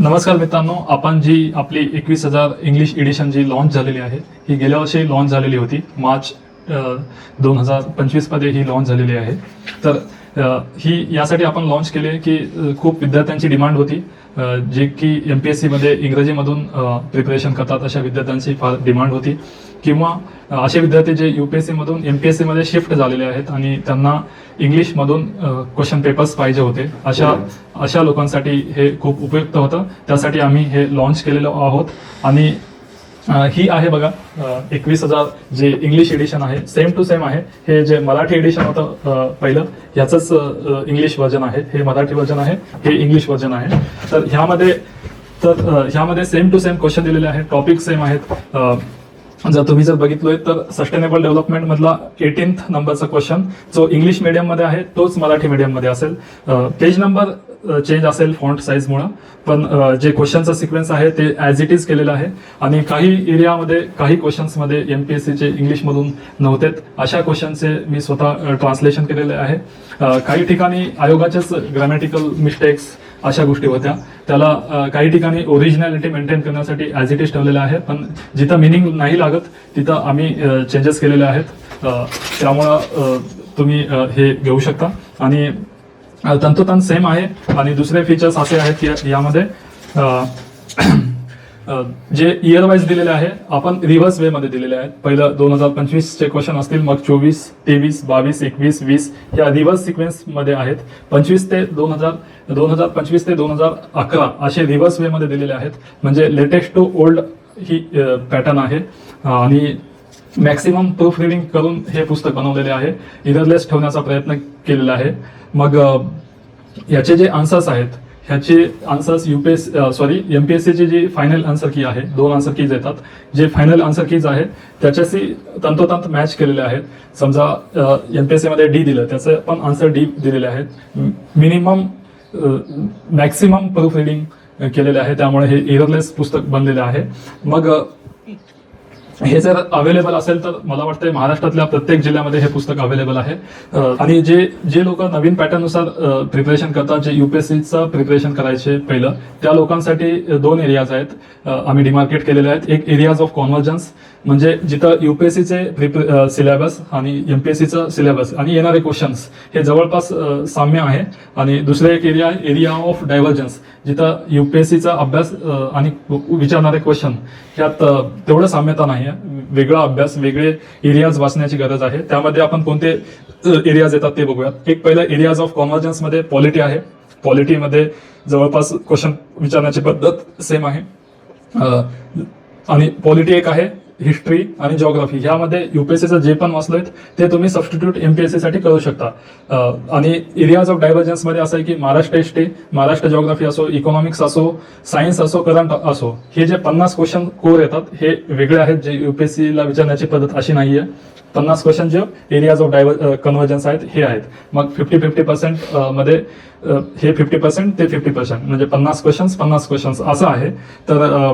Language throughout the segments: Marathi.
नमस्कार मित्रांनो, आपण जी आपली 21,000 इंग्लिश एडिशन जी लॉन्च झालेली आहे ही गेल्या वर्षी लॉन्च झालेली होती. मार्च 2025 मध्ये ही लॉन्च झालेली आहे. तर ही यासाठी आपण लॉन्च केली आहे की खूप विद्यार्थ्यांची डिमांड होती, जे की MPSC मध्ये इंग्रजीमधून प्रिपरेशन करतात अशा विद्यार्थ्यांची फार डिमांड होती, किंवा असे विद्यार्थी जे UPSC मधून MPSC मध्ये शिफ्ट झालेले आहेत आणि त्यांना इंग्लिशमधून क्वेश्चन पेपर्स पाहिजे होते, अशा लोकांसाठी हे खूप उपयुक्त होतं. त्यासाठी आम्ही हे लॉन्च केलेलं आहोत. आणि ही आहे बघा 21,000 जे इंग्लिश एडिशन आहे, सेम टू सेम आहे. हे जे मराठी एडिशन होतं पहिलं, ह्याचंच इंग्लिश व्हर्जन आहे. हे मराठी व्हर्जन आहे, हे इंग्लिश व्हर्जन आहे. तर ह्यामध्ये सेम टू सेम क्वेश्चन दिलेले आहेत, टॉपिक सेम आहेत. जर तुम्ही बघितलोय तर सस्टेनेबल डेव्हलपमेंट मधला 18th नंबरचा क्वेश्चन जो इंग्लिश मीडियम मध्ये आहे तोच मराठी मीडियम मध्ये असेल. पेज नंबर चेंज असेल फॉन्ट साईज मुळे, पण जे क्वेश्चनचा सिक्वेन्स आहे ते ॲज इट इज केलेलं आहे. आणि काही एरियामध्ये काही क्वेश्चन्समध्ये MPSCचे इंग्लिशमधून नव्हते, अशा क्वेश्चनचे मी स्वतः ट्रान्सलेशन केलेले आहे. काही ठिकाणी आयोगाचेच ग्रॅमॅटिकल मिस्टेक्स अशा गोष्टी होत्या, त्याला काही ठिकाणी ओरिजिनॅलिटी मेंटेन करण्यासाठी ॲज इट इज ठेवलेलं आहे, पण जिथं मिनिंग नाही लागत तिथं आम्ही चेंजेस केलेले आहेत. त्यामुळं तुम्ही हे घेऊ शकता. आणि तंतोतंत सेम आहे. आणि दुसरे फीचर्स असे आहेत की यामध्ये जे इयर वाईज दिलेले आहे आपण रिव्हर्स वे मध्ये दिलेले आहेत. पहिलं 2025 चे क्वेश्चन असतील, मग 24, 23, 22, 21, 20 या रिव्हर्स सिक्वेन्स मध्ये आहेत. 2025 ते 2011 असे रिव्हर्स वे मध्ये दिलेले आहेत. म्हणजे लेटेस्ट टू ओल्ड ही पॅटर्न आहे. आणि मॅक्सिमम प्रूफ रिडिंग करून हे पुस्तक बनवलेले आहे. इररलेस ठेवण्याचा प्रयत्न केलेला आहे. मग याचे जे आन्सर्स आहेत, ह्याचे आन्सर्स MPSC ची जी फायनल आन्सर की आहे, 2 आन्सर कीज येतात, जे फायनल आन्सर कीज आहेत त्याच्याशी तंतोतंत मॅच केलेले आहेत. समजा MPSC मध्ये D दिलं, त्याचे पण आन्सर D दिलेले आहेत. मॅक्सिमम प्रूफ रिडिंग केलेले आहे, त्यामुळे हे एररलेस पुस्तक बनलेले आहे. मग हे जर अवेलेबल असेल तर मला वाटतं महाराष्ट्रातल्या प्रत्येक जिल्ह्यामध्ये हे पुस्तक अवेलेबल आहे. आणि जे लोक नवीन पॅटर्ननुसार प्रिपरेशन करतात, जे UPSCचं प्रिपरेशन करायचे पहिलं, त्या लोकांसाठी 2 एरियाज आहेत आम्ही डिमार्केट केलेले आहेत. एक एरियाज ऑफ कॉन्व्हर्जन्स, म्हणजे जिथं UPSCचे सिलेबस आणि MPSCचं सिलेबस आणि येणारे क्वेश्चन्स हे जवळपास साम्य आहे. आणि दुसरे एक एरिया ऑफ डायव्हर्जन्स, जिथं UPSCचा अभ्यास आणि विचारणारे क्वेश्चन ह्यात तेवढं साम्यता नाही. वेगळा अभ्यास, वेगळे एरियाज वाचण्याची गरज आहे. त्यामध्ये आपण कोणते एरियाज येतात ते बघूयात. एक पहिलं एरियाज ऑफ कॉन्व्हर्जन्स मध्ये पॉलिटी आहे. पॉलिटीमध्ये जवळपास क्वेश्चन विचारण्याची पद्धत सेम आहे. आणि पॉलिटी एक आहे, हिस्ट्री आणि जिओग्राफी. ह्यामध्ये UPSCचं जे पण वाचलोय ते तुम्ही सबस्टिट्यूट MPSC साठी करू शकता. आणि एरियाज ऑफ डायव्हर्जन्स मध्ये असं आहे की महाराष्ट्र हिस्ट्री, महाराष्ट्र जिओग्राफी असो, इकॉनॉमिक्स असो, सायन्स असो, करंट असो, हे जे 50 क्वेश्चन कोर येतात हे वेगळे आहेत. जे UPSC ला विचारण्याची पद्धत अशी नाहीये. 50 क्वेश्चन जे एरियाज ऑफ कन्व्हर्जन्स आहेत हे आहेत. मग 50-50% मध्ये हे 50% ते 50%, म्हणजे 50 क्वेश्चन्स असं आहे. तर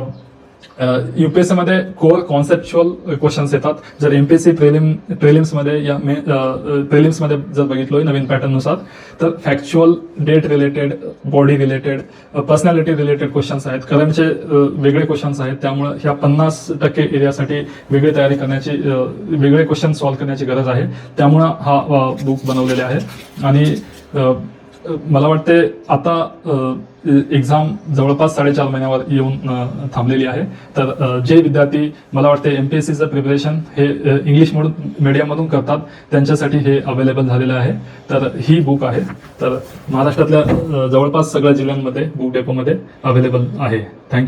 UPSC मध्ये कोर कॉन्सेप्च्युअल क्वेश्चन्स येतात. जर MPSC प्रिलिम्स मध्ये जर बघितलोय नवीन पॅटर्न नुसार, तर factual, date related, body related, personality related questions आहेत. करंटचे वेगळे क्वेश्चन्स आहेत. त्यामुळे ह्या 50% एरियासाठी वेगळी तयारी करण्याची, वेगळे क्वेश्चन सॉल्व्ह करण्याची गरज आहे. त्यामुळं हा बुक बनवलेले आहे. आणि मला वाटते आता एक्झाम जवळपास 4.5 महिन्यावर येऊन थांबलेली आहे. तर जे विद्यार्थी मला वाटते MPSCचं प्रिपरेशन हे इंग्लिश मीडियम मधून करतात त्यांच्यासाठी हे अवेलेबल झालेलं आहे. तर ही बुक आहे. तर महाराष्ट्रातल्या जवळपास सगळ्या जिल्ह्यांमध्ये बुक डेपोमध्ये अवेलेबल आहे. थँक्यू.